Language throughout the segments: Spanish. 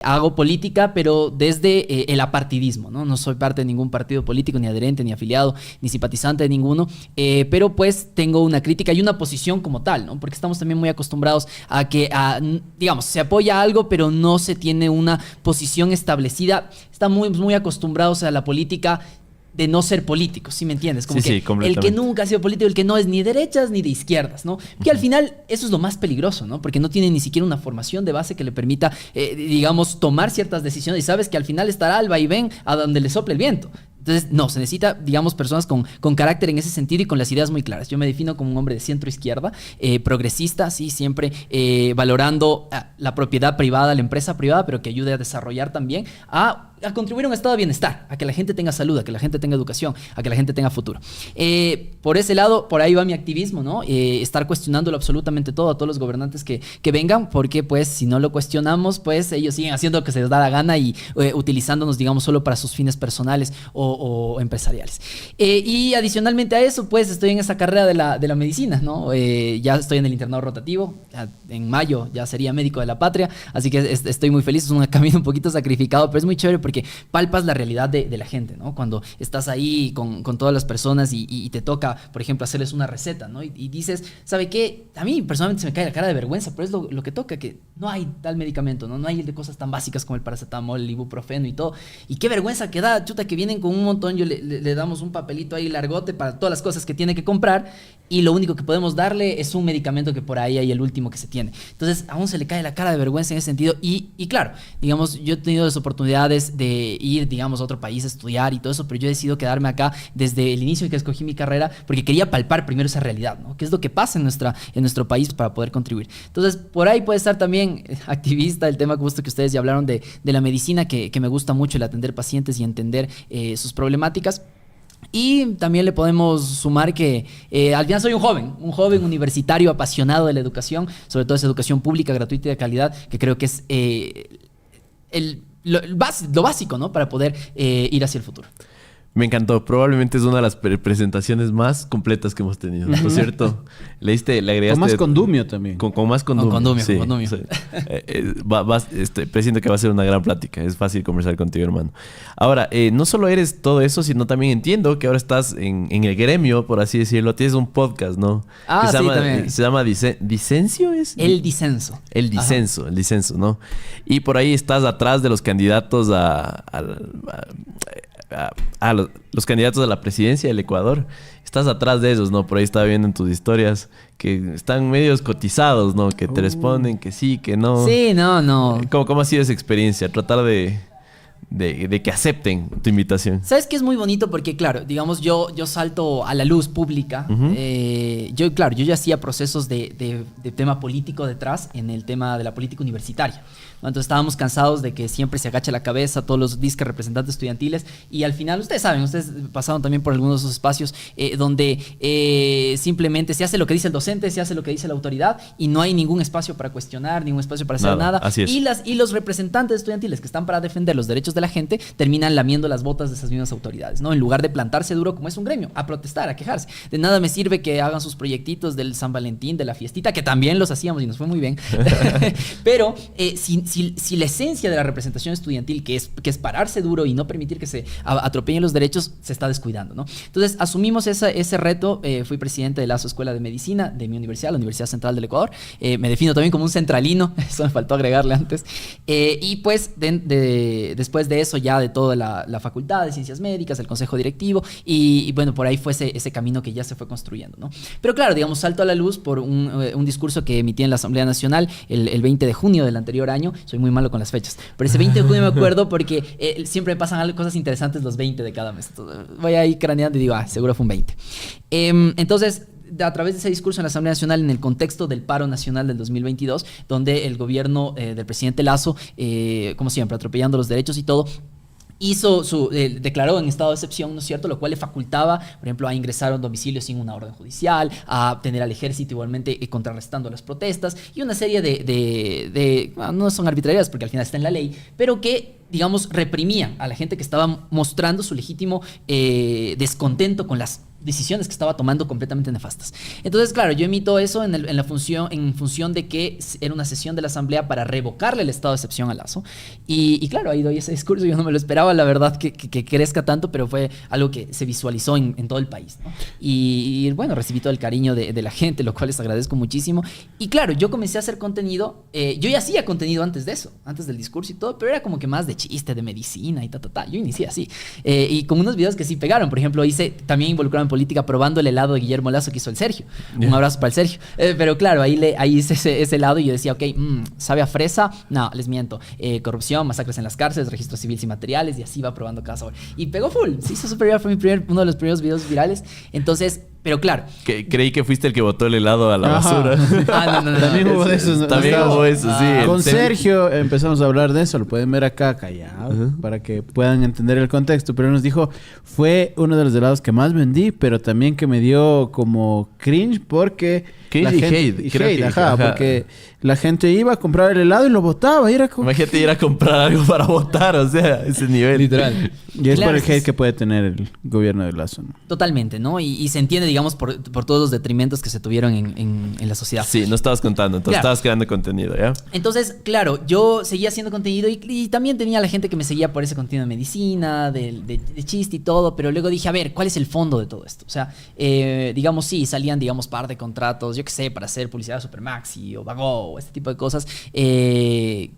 Hago política, pero desde el apartidismo, ¿no? No soy parte de ningún partido político, ni adherente, ni afiliado, ni simpatizante de ninguno, pero pues tengo una crítica y una posición como tal, ¿no? Porque estamos también muy acostumbrados a que, digamos, se apoya algo, pero no se tiene una posición establecida. Estamos muy acostumbrados a la política de no ser políticos, ¿sí me entiendes? Como sí, que el que nunca ha sido político, el que no es ni de derechas ni de izquierdas, ¿no? Que al final eso es lo más peligroso, ¿no? Porque no tiene ni siquiera una formación de base que le permita, digamos, tomar ciertas decisiones y sabes que al final estará al vaivén a donde le sople el viento. Entonces, no, se necesita, digamos, personas con carácter en ese sentido y con las ideas muy claras. Yo me defino como un hombre de centro-izquierda, progresista, sí, siempre valorando la propiedad privada, la empresa privada, pero que ayude a desarrollar también, a contribuir a un estado de bienestar, a que la gente tenga salud, a que la gente tenga educación, a que la gente tenga futuro. Por ese lado, por ahí va mi activismo, ¿no? Estar cuestionándolo absolutamente todo a todos los gobernantes que vengan, porque pues si no lo cuestionamos, pues ellos siguen haciendo lo que se les da la gana y utilizándonos, digamos, solo para sus fines personales o empresariales. Y adicionalmente a eso, pues estoy en esa carrera de la medicina, ¿no? Ya estoy en el internado rotativo, en mayo ya sería médico de la patria, así que estoy muy feliz, es un camino un poquito sacrificado, pero es muy chévere porque palpas la realidad de la gente, ¿no? Cuando estás ahí con todas las personas y te toca, por ejemplo, hacerles una receta, ¿no? Y dices, ¿sabe qué? A mí personalmente se me cae la cara de vergüenza, pero es lo que toca, que no hay tal medicamento, ¿no? No hay de cosas tan básicas como el paracetamol, el ibuprofeno y todo. Y qué vergüenza que da, chuta, que vienen con un montón, le damos un papelito ahí largote para todas las cosas que tiene que comprar y lo único que podemos darle es un medicamento que por ahí hay el último que se tiene. Entonces, aún se le cae la cara de vergüenza en ese sentido y claro, digamos, yo he tenido las oportunidades de ir, digamos, a otro país a estudiar y todo eso, pero yo he decidido quedarme acá desde el inicio en que escogí mi carrera porque quería palpar primero esa realidad, ¿no? ¿Qué es lo que pasa en nuestro país para poder contribuir? Entonces, por ahí puede estar también activista el tema justo que ustedes ya hablaron de la medicina, que me gusta mucho el atender pacientes y entender sus problemáticas. Y también le podemos sumar que al final soy un joven universitario apasionado de la educación, sobre todo esa educación pública, gratuita y de calidad, que creo que es lo básico, ¿no? Para poder ir hacia el futuro. Me encantó. Probablemente es una de las presentaciones más completas que hemos tenido. Por cierto, le agregaste... Con más condumio también. Con más condumio. Con condumio, sí, con condumio. Sí. Presiento que va a ser una gran plática. Es fácil conversar contigo, hermano. Ahora, no solo eres todo eso, sino también entiendo que ahora estás en el gremio, por así decirlo. Tienes un podcast, ¿no? Sí, también. Se llama ¿Disencio es? El Disenso. El Disenso, ¿no? Y por ahí estás atrás de los candidatos los candidatos a la presidencia del Ecuador. Estás atrás de ellos, ¿no? Por ahí estaba viendo en tus historias que están medios cotizados, ¿no? Que te responden que sí, que no. Sí, no. ¿Cómo ha sido esa experiencia? Tratar de que acepten tu invitación. ¿Sabes qué es muy bonito? Porque, claro, digamos, yo salto a la luz pública. Uh-huh. Yo ya hacía procesos de tema político detrás en el tema de la política universitaria, ¿no? Entonces estábamos cansados de que siempre se agache la cabeza todos los disques representantes estudiantiles y al final, ustedes saben, ustedes pasaron también por algunos de esos espacios donde simplemente se hace lo que dice el docente, se hace lo que dice la autoridad y no hay ningún espacio para cuestionar, ningún espacio para hacer nada. Así es. Y los representantes estudiantiles que están para defender los derechos de la gente terminan lamiendo las botas de esas mismas autoridades, ¿no? En lugar de plantarse duro como es un gremio, a protestar, a quejarse. De nada me sirve que hagan sus proyectitos del San Valentín, de la fiestita, que también los hacíamos y nos fue muy bien. Pero si la esencia de la representación estudiantil, que es pararse duro y no permitir que se atropellen los derechos, se está descuidando, ¿no? Entonces asumimos ese reto. Fui presidente de la Escuela de Medicina de mi universidad, la Universidad Central del Ecuador. Me defino también como un centralino, eso me faltó agregarle antes. Y pues después de eso ya de toda la Facultad de Ciencias Médicas, el Consejo Directivo y bueno, por ahí fue ese camino que ya se fue construyendo, ¿no? Pero claro, digamos, salto a la luz por un discurso que emití en la Asamblea Nacional el 20 de junio del anterior año. Soy muy malo con las fechas, pero ese 20 de junio me acuerdo porque siempre me pasan cosas interesantes los 20 de cada mes. Entonces, voy ahí craneando y digo, seguro fue un 20. Entonces, a través de ese discurso en la Asamblea Nacional, en el contexto del paro nacional del 2022, donde el gobierno del presidente Lasso, como siempre, atropellando los derechos y todo, declaró en estado de excepción, ¿no es cierto? Lo cual le facultaba, por ejemplo, a ingresar a un domicilio sin una orden judicial, a tener al ejército igualmente contrarrestando las protestas y una serie no son arbitrariedades porque al final está en la ley, pero que digamos, reprimían a la gente que estaba mostrando su legítimo descontento con las decisiones que estaba tomando completamente nefastas. Entonces, claro, yo emito eso en función de que era una sesión de la Asamblea para revocarle el estado de excepción a Lazo. Y claro, ahí doy ese discurso. Yo no me lo esperaba, la verdad, que crezca tanto, pero fue algo que se visualizó en todo el país, ¿no? Y bueno, recibí todo el cariño de la gente, lo cual les agradezco muchísimo. Y claro, yo comencé a hacer contenido. Yo ya hacía contenido antes de eso, antes del discurso y todo, pero era como que más de chiste, de medicina y ta. Yo inicié así. Y con unos videos que sí pegaron. Por ejemplo, también involucrado en política probando el helado de Guillermo Lazo que hizo el Sergio. Un abrazo para el Sergio. Pero claro, ahí hice ese helado y yo decía, ok, ¿sabe a fresa? No, les miento. Corrupción, masacres en las cárceles, registros civiles y materiales, y así va probando cada sabor. Y pegó full. Se hizo súper viral, fue uno de los primeros videos virales. Entonces, pero claro. Creí que fuiste el que botó el helado a la basura. No. También hubo de eso. También hubo eso, sí. Con Sergio empezamos a hablar de eso. Lo pueden ver acá callado para que puedan entender el contexto. Pero él nos dijo, fue uno de los helados que más vendí, pero también que me dio como cringe porque... Cringe y hate. Porque la gente iba a comprar el helado y lo botaba. Y era como... Imagínate ir a comprar algo para votar, o sea, ese nivel. Literal. Y es por el hate que puede tener el gobierno de Lazo, ¿no? Totalmente, ¿no? Y se entiende, digamos, por todos los detrimentos que se tuvieron en la sociedad. Sí, no estabas contando, entonces estabas creando contenido, ¿ya? Entonces, claro, yo seguía haciendo contenido y también tenía la gente que me seguía por ese contenido de medicina, de chiste y todo, pero luego dije, a ver, ¿cuál es el fondo de todo esto? O sea, digamos, sí, salían, digamos, par de contratos, yo qué sé, para hacer publicidad de Supermaxi o Vago o este tipo de cosas que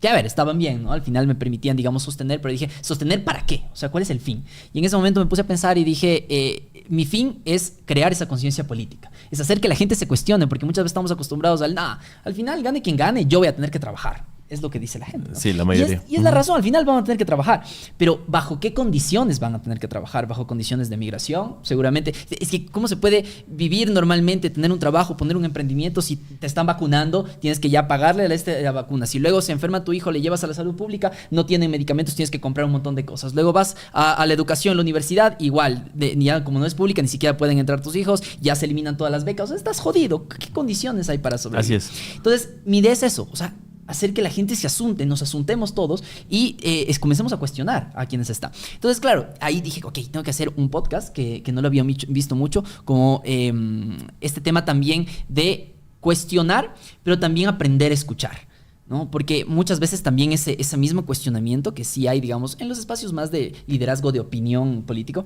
a ver, estaban bien, ¿no? Al final me permitían, digamos, sostener, pero dije, ¿sostener para qué? O sea, ¿cuál es el fin? Y en ese momento me puse a pensar y dije, mi fin es crear esa conciencia política. Es hacer que la gente se cuestione, porque muchas veces estamos acostumbrados al final, gane quien gane, yo voy a tener que trabajar. Es lo que dice la gente, ¿no? Sí, la mayoría. Y es la razón, al final van a tener que trabajar. Pero ¿bajo qué condiciones van a tener que trabajar? ¿Bajo condiciones de migración? Seguramente. Es que ¿cómo se puede vivir normalmente, tener un trabajo, poner un emprendimiento si te están vacunando? Tienes que ya pagarle la vacuna. Si luego se enferma tu hijo, le llevas a la salud pública, no tienen medicamentos, tienes que comprar un montón de cosas. Luego vas a la educación, la universidad, igual. Ya como no es pública, ni siquiera pueden entrar tus hijos, ya se eliminan todas las becas. O sea, estás jodido. ¿Qué condiciones hay para sobrevivir? Así es. Entonces, mi idea es eso. O sea, hacer que la gente se asunte, nos asuntemos todos y comencemos a cuestionar a quienes están. Entonces, claro, ahí dije, ok, tengo que hacer un podcast que no lo había visto mucho, como este tema también de cuestionar, pero también aprender a escuchar, ¿no? Porque muchas veces también ese mismo cuestionamiento que sí hay, digamos, en los espacios más de liderazgo de opinión político,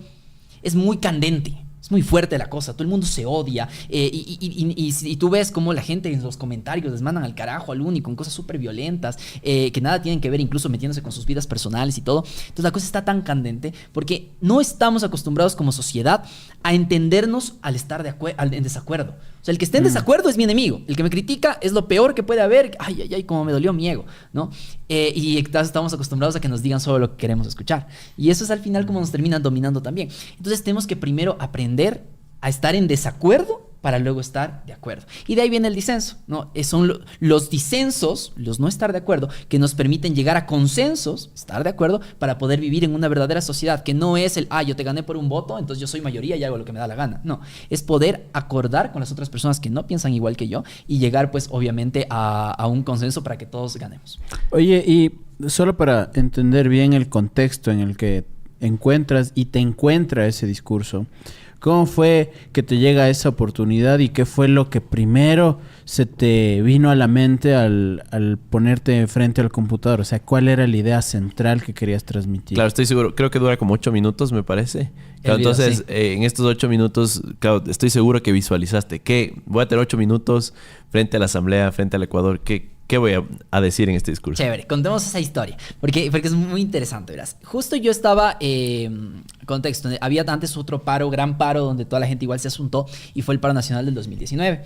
es muy candente. Es muy fuerte la cosa, todo el mundo se odia y tú ves cómo la gente en los comentarios les mandan al carajo al único con cosas súper violentas que nada tienen que ver, incluso metiéndose con sus vidas personales y todo. Entonces la cosa está tan candente porque no estamos acostumbrados como sociedad a entendernos al estar en desacuerdo. O sea, el que esté en desacuerdo es mi enemigo. El que me critica es lo peor que puede haber. Ay, como me dolió mi ego, ¿no? Y estamos acostumbrados a que nos digan solo lo que queremos escuchar. Y eso es al final como nos terminan dominando también. Entonces tenemos que primero aprender a estar en desacuerdo para luego estar de acuerdo. Y de ahí viene el disenso, ¿no? Son los disensos, los no estar de acuerdo, que nos permiten llegar a consensos, estar de acuerdo, para poder vivir en una verdadera sociedad, que no es yo te gané por un voto, entonces yo soy mayoría y hago lo que me da la gana. No, es poder acordar con las otras personas que no piensan igual que yo y llegar, pues, obviamente, a un consenso para que todos ganemos. Oye, y solo para entender bien el contexto en el que encuentras y te encuentra ese discurso, ¿cómo fue que te llega esa oportunidad y qué fue lo que primero se te vino a la mente al ponerte frente al computador? O sea, ¿cuál era la idea central que querías transmitir? Claro, estoy seguro. Creo que dura como 8 minutos, me parece. Claro, video, entonces, sí. En estos 8 minutos, claro, estoy seguro que visualizaste que voy a tener 8 minutos frente a la Asamblea, frente al Ecuador. ¿Qué voy a decir en este discurso? Chévere, contemos esa historia, porque es muy interesante, verás. Justo yo estaba, contexto, había antes otro gran paro, donde toda la gente igual se asuntó, y fue el paro nacional del 2019.